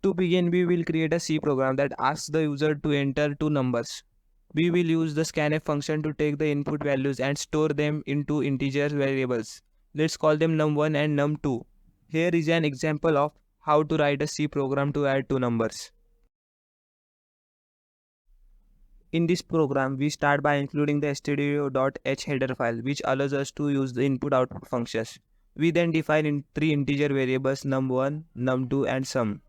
To begin, we will create a C program that asks the user to enter two numbers. We will use the scanf function to take the input values and store them into integer variables. Let's call them num1 and num2. Here is an example of how to write a C program to add two numbers. In this program, we start by including the stdio.h header file, which allows us to use the input-output functions. We then define in three integer variables num1, num2 and sum.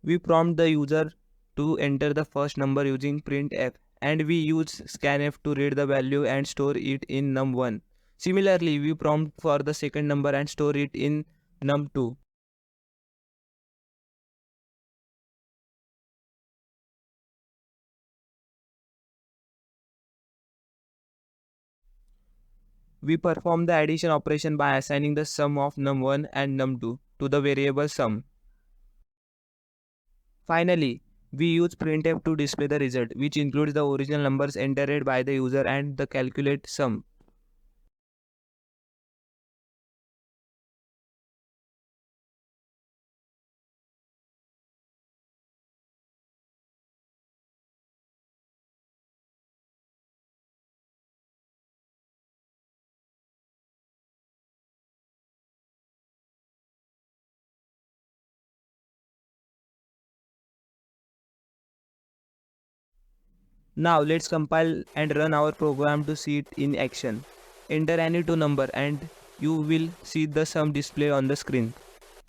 We prompt the user to enter the first number using printf, and we use scanf to read the value and store it in num1. Similarly, we prompt for the second number and store it in num2. We perform the addition operation by assigning the sum of num1 and num2 to the variable sum. Finally, we use printf to display the result, which includes the original numbers entered by the user and the calculate sum. Now let's compile and run our program to see it in action. Enter any two number and you will see the sum display on the screen.